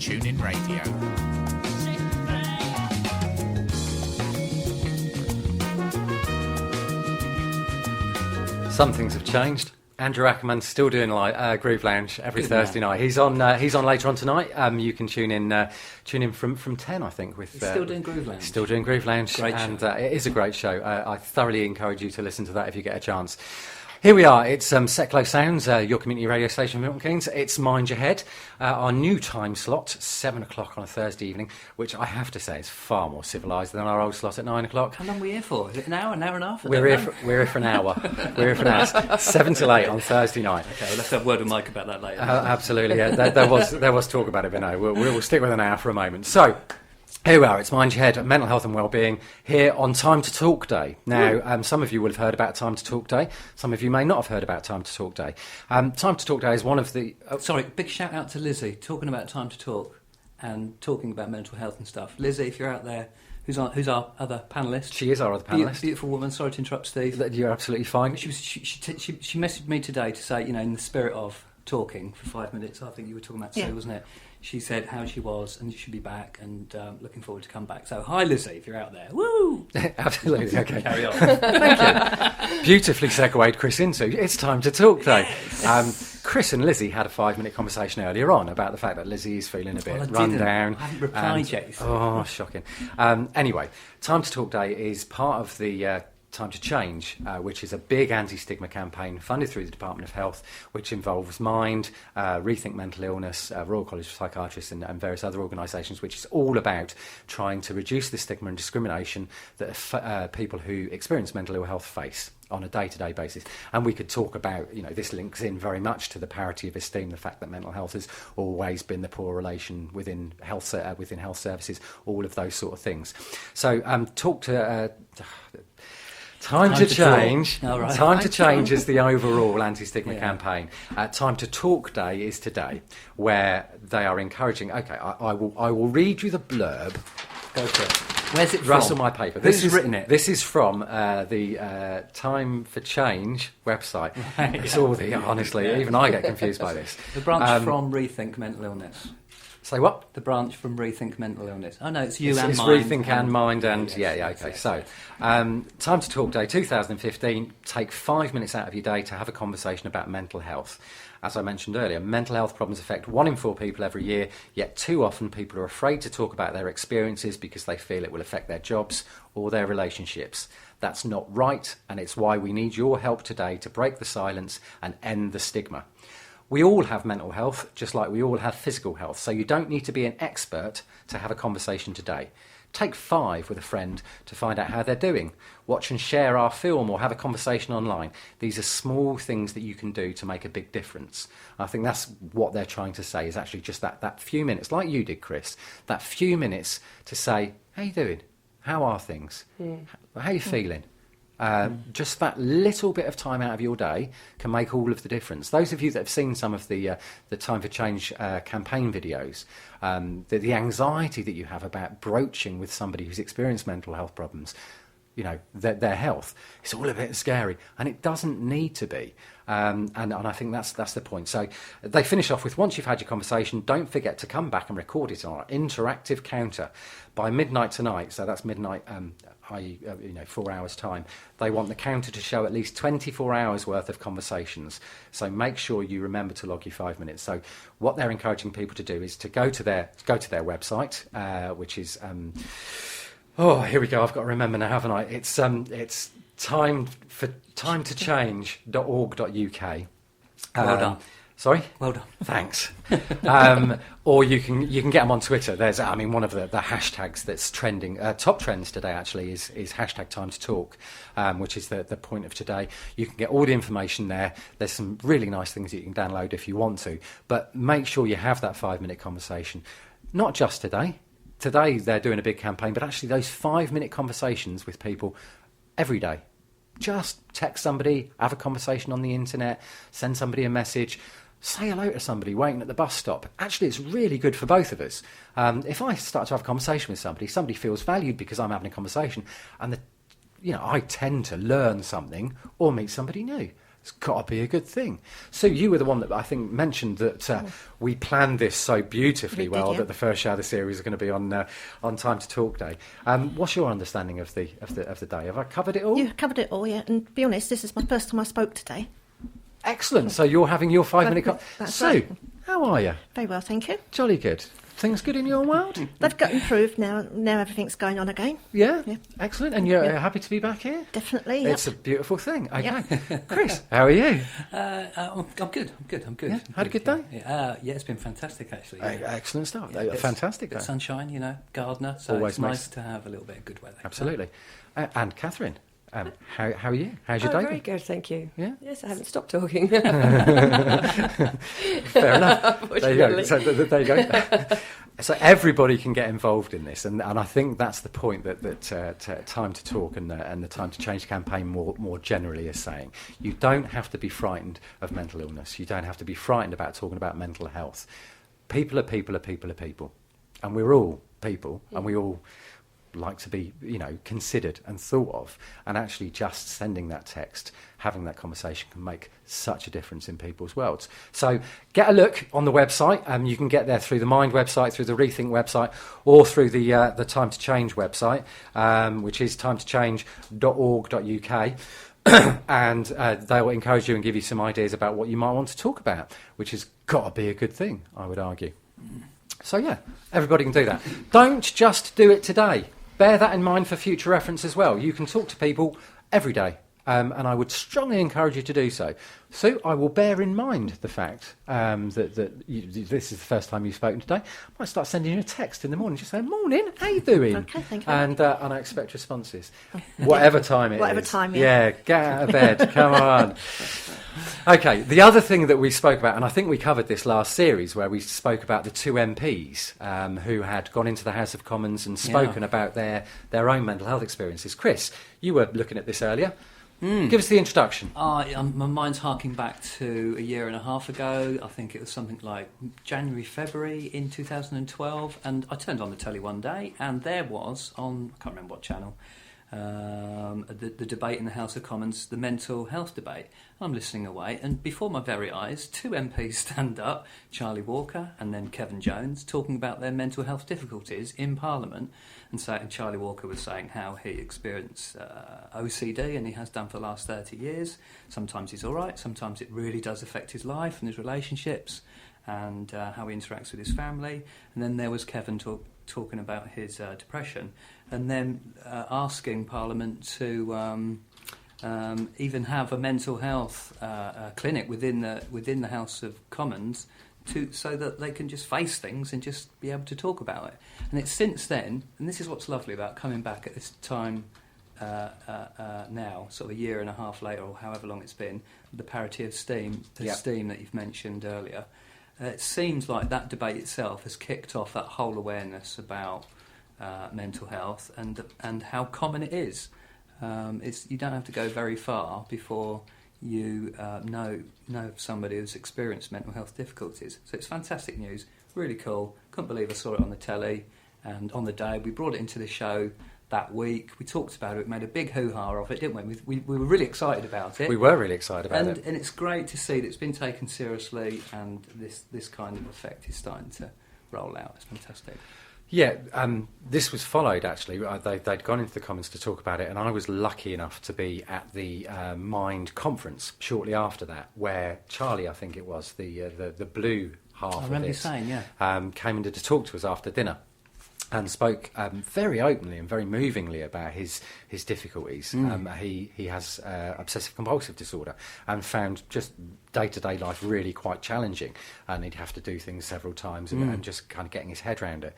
TuneIn Radio. Some things have changed. Andrew Ackerman's still doing Groove Lounge every Thursday night. He's on later on tonight. You can tune in from 10, I think. With still doing Groove Lounge. Still doing Groove Lounge, Great and show. it is a great show. I thoroughly encourage you to listen to that if you get a chance. Here we are. It's Seclo Sounds, your community radio station, Milton Keynes. It's Mind Your Head, our new time slot, 7 o'clock on a Thursday evening, which I have to say is far more civilised than our old slot at 9 o'clock. How long are we here for? Is it an hour and a half? We're here for an hour. We're here for an hour. 7 till 8 on Thursday night. Okay, we'll have to have a word with Mike about that later. Absolutely, yeah. There was talk about it, but no, we'll stick with an hour for a moment. So, here we are, it's Mind Your Head, Mental Health and Wellbeing, here on Time to Talk Day. Now, some of you will have heard about Time to Talk Day. Some of you may not have heard about Time to Talk Day. Time to Talk Day is one of the... Sorry, big shout out to Lizzie, talking about Time to Talk and talking about mental health and stuff. Lizzie, if you're out there, who's our other panellist? She is our other panellist. Beautiful woman, sorry to interrupt, Steve. You're absolutely fine. She messaged me today to say, in the spirit of talking for 5 minutes, I think you were talking about Sue, wasn't it? She said how she was and she should be back and looking forward to come back. So, hi Lizzie, if you're out there. Woo! Absolutely, okay. Carry on. Thank you. Beautifully segued Chris into It's Time to Talk Day. Yes. Chris and Lizzie had a 5-minute conversation earlier on about the fact that Lizzie is feeling a bit run down. I haven't replied yet. Oh, shocking. Anyway, Time to Talk Day is part of the... Time to Change, which is a big anti-stigma campaign funded through the Department of Health, which involves Mind, Rethink Mental Illness, Royal College of Psychiatrists and various other organisations, which is all about trying to reduce the stigma and discrimination that people who experience mental ill health face on a day-to-day basis. And we could talk about, this links in very much to the parity of esteem, the fact that mental health has always been the poor relation within health services, all of those sort of things. So Time to Change. Right. Time to Change is the overall anti-stigma campaign. Time to Talk Day is today, where they are encouraging. Okay, I will read you the blurb. Go for it. Where's it from? Rustle my paper. Who's written it? This is from the Time for Change website. Right. It's all honestly, even I get confused by this. The branch from Rethink Mental Illness. Say what? The branch from Rethink Mental Illness. Oh no, it's Mind. It's Rethink and Mind and okay. So, Time to Talk Day 2015. Take 5 minutes out of your day to have a conversation about mental health. As I mentioned earlier, mental health problems affect 1 in 4 people every year, yet too often people are afraid to talk about their experiences because they feel it will affect their jobs or their relationships. That's not right, and it's why we need your help today to break the silence and end the stigma. We all have mental health, just like we all have physical health, so you don't need to be an expert to have a conversation today. Take 5 with a friend to find out how they're doing. Watch and share our film or have a conversation online. These are small things that you can do to make a big difference. I think that's what they're trying to say, is actually just that few minutes, like you did, Chris, that few minutes to say, how you doing? How are things? How are you feeling? Just that little bit of time out of your day can make all of the difference. Those of you that have seen some of the Time for Change campaign videos, the anxiety that you have about broaching with somebody who's experienced mental health problems, their health, it's all a bit scary, and it doesn't need to be. And I think that's the point. So they finish off with, once you've had your conversation, don't forget to come back and record it on our interactive counter by midnight tonight. So that's midnight, i.e., 4 hours time. They want the counter to show at least 24 hours worth of conversations. So make sure you remember to log your 5 minutes. So what they're encouraging people to do is to go to their website, which is here we go. I've got to remember now, haven't I? It's timetochange.org.uk. Well done. Sorry? Well done. Thanks. Or you can get them on Twitter. There's, one of the hashtags that's trending, top trends today actually is hashtag Time to Talk, which is the point of today. You can get all the information there. There's some really nice things that you can download if you want to, but make sure you have that 5-minute conversation. Not just today. Today they're doing a big campaign, but actually those 5-minute conversations with people every day. Just text somebody, have a conversation on the internet, send somebody a message, say hello to somebody waiting at the bus stop. Actually, it's really good for both of us. If I start to have a conversation with somebody feels valued because I'm having a conversation, and I tend to learn something or meet somebody new. It's got to be a good thing. Sue, you were the one that I think mentioned that we planned this so beautifully well that the first show of the series is going to be on Time to Talk Day. What's your understanding of the day? Have I covered it all? You covered it all, yeah. And to be honest, this is my first time I spoke today. Excellent. So you're having your 5-minute... Sue, right. how are you? Very well, thank you. Jolly good. Things good in your world? They've got improved now. Now everything's going on again. Yeah? Excellent. And you're happy to be back here? Definitely. It's a beautiful thing. Okay. Chris, how are you? I'm good. Yeah? Had a good day? Yeah, it's been fantastic, actually. Yeah. Excellent stuff. Yeah, fantastic day. Sunshine, gardener, so Always it's nice to have a little bit of good weather. Absolutely. And Catherine, how are you? How's your day? Very good, thank you. Yeah? Yes, I haven't stopped talking. Fair enough. There you go. So, there you go. So everybody can get involved in this, and I think that's the point that Time to Talk and the Time to Change campaign more generally is saying. You don't have to be frightened of mental illness. You don't have to be frightened about talking about mental health. People are people are people are people, and we're all people, and we all like to be, considered and thought of, and actually just sending that text, having that conversation can make such a difference in people's worlds. So get a look on the website. You can get there through the Mind website, through the Rethink website, or through the Time to Change website, which is timetochange.org.uk. And they will encourage you and give you some ideas about what you might want to talk about, which has got to be a good thing, I would argue. So yeah, everybody can do that. Don't just do it today. Bear that in mind for future reference as well. You can talk to people every day, and I would strongly encourage you to do so. So I will bear in mind the fact that this is the first time you've spoken today. I might start sending you a text in the morning, just saying, "Morning, how you doing?" Okay, thank you. And I expect responses, whatever time it is. Whatever time, yeah. Get out of bed, come on. Okay, the other thing that we spoke about, and I think we covered this last series, where we spoke about the two MPs who had gone into the House of Commons and spoken about their own mental health experiences. Chris, you were looking at this earlier. Give us the introduction. My mind's harking back to a year and a half ago. I think it was something like January, February in 2012. And I turned on the telly one day, and there was, on, I can't remember what channel, the debate in the House of Commons, the mental health debate. I'm listening away, and before my very eyes, two MPs stand up, Charlie Walker and then Kevin Jones, talking about their mental health difficulties in Parliament. And Charlie Walker was saying how he experienced OCD, and he has done for the last 30 years. Sometimes he's all right, sometimes it really does affect his life and his relationships, and how he interacts with his family. And then there was Kevin talking about his depression, and then asking Parliament to even have a mental health clinic within the House of Commons, so that they can just face things and just be able to talk about it. And it's since then, and this is what's lovely about coming back at this time now, sort of a year and a half later, or however long it's been, the parity of esteem that you've mentioned earlier. It seems like that debate itself has kicked off that whole awareness about mental health and how common it is. You don't have to go very far before you know somebody who's experienced mental health difficulties. So it's fantastic news, really cool. Couldn't believe I saw it on the telly, and on the day we brought it into the show that week. We talked about it, made a big hoo-ha of it, didn't we? We were really excited about it. We were really excited about it. And it's great to see that it's been taken seriously, and this kind of effect is starting to roll out. It's fantastic. Yeah, this was followed, actually. They'd gone into the Commons to talk about it, and I was lucky enough to be at the Mind conference shortly after that, where Charlie, I think it was, the blue half of it. I remember you saying, came in to talk to us after dinner and spoke very openly and very movingly about his difficulties. He has obsessive compulsive disorder, and found just day-to-day life really quite challenging, and he'd have to do things several times and just kind of getting his head around it.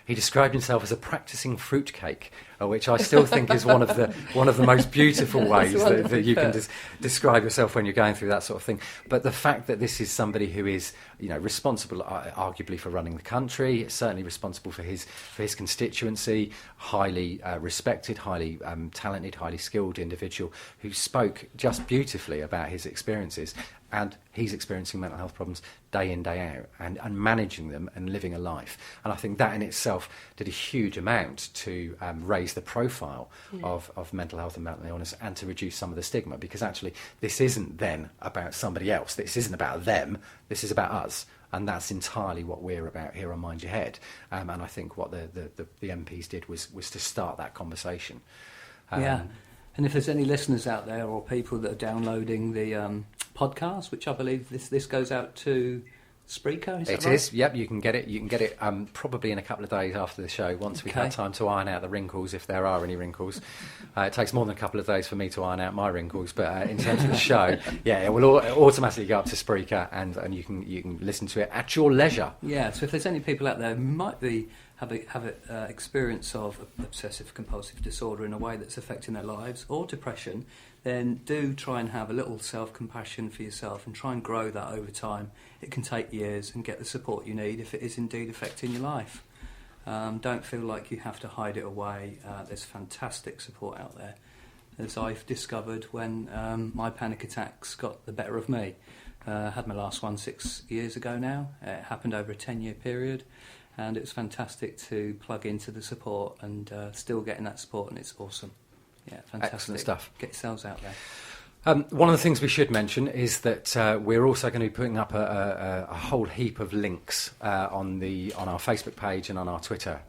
He described himself as a practicing fruitcake, which I still think is one of the most beautiful ways that you can describe yourself when you're going through that sort of thing. But the fact that this is somebody who is, responsible, arguably, for running the country, certainly responsible for his constituency, highly respected, highly talented, highly skilled individual who spoke just beautifully about his experiences. and he's experiencing mental health problems day in, day out, and managing them and living a life. And I think that in itself did a huge amount to raise the profile of mental health and mental illness, and to reduce some of the stigma, because actually this isn't then about somebody else, this isn't about them, this is about us. And that's entirely what we're about here on Mind Your Head. And I think what the MPs did was to start that conversation. Yeah. And if there's any listeners out there or people that are downloading the podcast, which I believe this goes out to Spreaker, is that right? It is, yep, you can get it. You can get it probably in a couple of days after the show, once we've had time to iron out the wrinkles, if there are any wrinkles. It takes more than a couple of days for me to iron out my wrinkles, but in terms of the show, yeah, it will automatically go up to Spreaker, and you can listen to it at your leisure. Yeah, so if there's any people out there who might have experience of obsessive compulsive disorder in a way that's affecting their lives, or depression, then do try and have a little self-compassion for yourself and try and grow that over time. It can take years, and get the support you need if it is indeed affecting your life. Don't feel like you have to hide it away. There's fantastic support out there, as I've discovered when my panic attacks got the better of me. I had my last one 6 years ago now. It happened over a 10-year period, and it was fantastic to plug into the support, and still getting that support, and it's awesome. Yeah, fantastic. Excellent stuff. Get yourselves out there. One of the things we should mention is that we're also going to be putting up a whole heap of links on our Facebook page and on our Twitter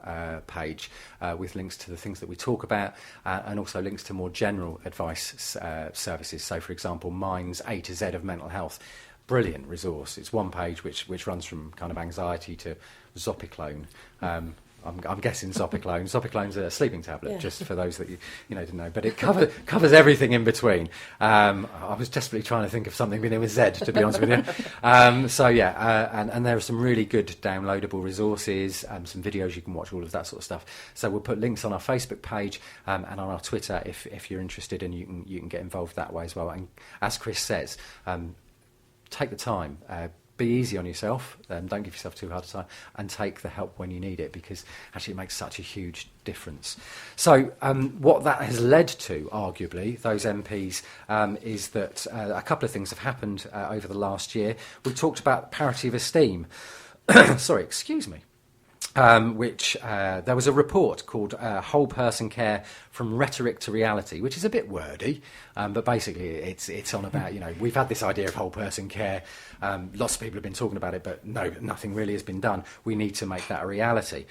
page, with links to the things that we talk about, and also links to more general advice services. So, for example, Mind's A to Z of mental health. Brilliant resource. It's one page which runs from kind of anxiety to Zopiclone. I'm guessing Zopiclone. Zopiclone's a sleeping tablet, just for those that you didn't know. But it covers everything in between. I was desperately trying to think of something beginning with Z, to be honest with you. And there are some really good downloadable resources, some videos you can watch, all of that sort of stuff. So we'll put links on our Facebook page and on our Twitter if you're interested, and you can get involved that way as well. And as Chris says, take the time. Be easy on yourself, don't give yourself too hard a time, and take the help when you need it, because actually it makes such a huge difference. So what that has led to, arguably, those MPs, is that a couple of things have happened over the last year. We talked about parity of esteem. Sorry, excuse me. Which there was a report called Whole Person Care from Rhetoric to Reality, which is a bit wordy, but basically it's on about, we've had this idea of whole person care. Lots of people have been talking about it, but nothing really has been done. We need to make that a reality.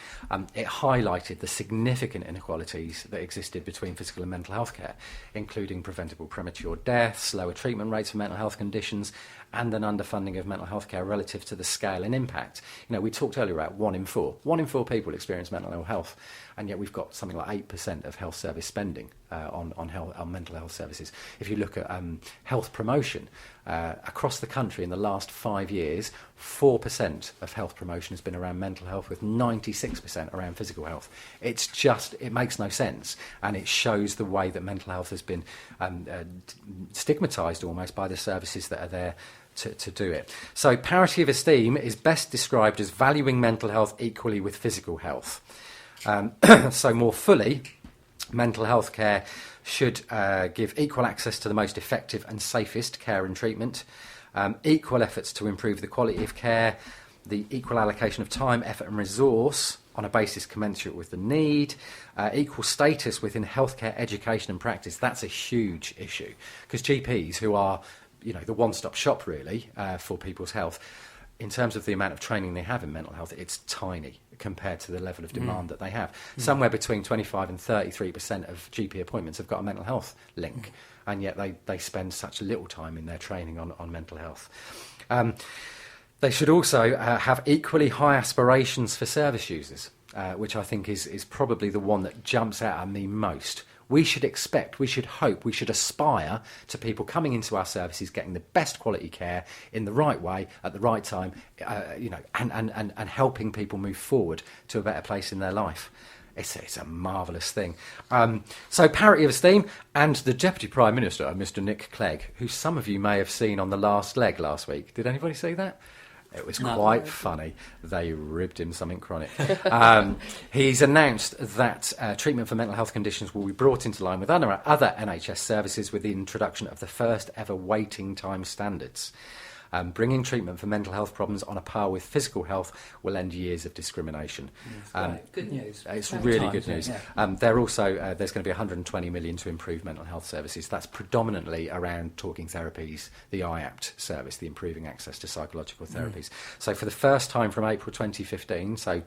It highlighted the significant inequalities that existed between physical and mental health care, including preventable premature deaths, lower treatment rates for mental health conditions, and an underfunding of mental health care relative to the scale and impact. We talked earlier about 1 in 4. 1 in 4 people experience mental ill health, and yet we've got something like 8% of health service spending on mental health services. If you look at health promotion, across the country in the last 5 years, 4% of health promotion has been around mental health, with 96% around physical health. It makes no sense, and it shows the way that mental health has been stigmatised almost by the services that are there to do it. So parity of esteem is best described as valuing mental health equally with physical health. So more fully, mental health care should give equal access to the most effective and safest care and treatment, equal efforts to improve the quality of care, the equal allocation of time, effort and resource on a basis commensurate with the need, equal status within healthcare education and practice. That's a huge issue, because GPs, who are the one-stop shop really for people's health, in terms of the amount of training they have in mental health, it's tiny compared to the level of demand that they have. Somewhere between 25 and 33% of GP appointments have got a mental health link, and yet they spend such little time in their training on mental health. They should also have equally high aspirations for service users, which I think is probably the one that jumps out at me most. We should expect, we should hope, we should aspire to people coming into our services getting the best quality care in the right way at the right time, and helping people move forward to a better place in their life. It's a marvellous thing. So parity of esteem, and the Deputy Prime Minister, Mr. Nick Clegg, who some of you may have seen on The Last Leg last week. Did anybody see that? It was No. quite funny. They ribbed him something chronic. He's announced that treatment for mental health conditions will be brought into line with other NHS services with the introduction of the first ever waiting time standards. Bringing treatment for mental health problems on a par with physical health will end years of discrimination. Great. Good news. It's About really time, good isn't it? news. Yeah. They're also there's going to be 120 million to improve mental health services. That's predominantly around talking therapies, the IAPT service, the improving access to psychological therapies. So for the first time from April 2015, so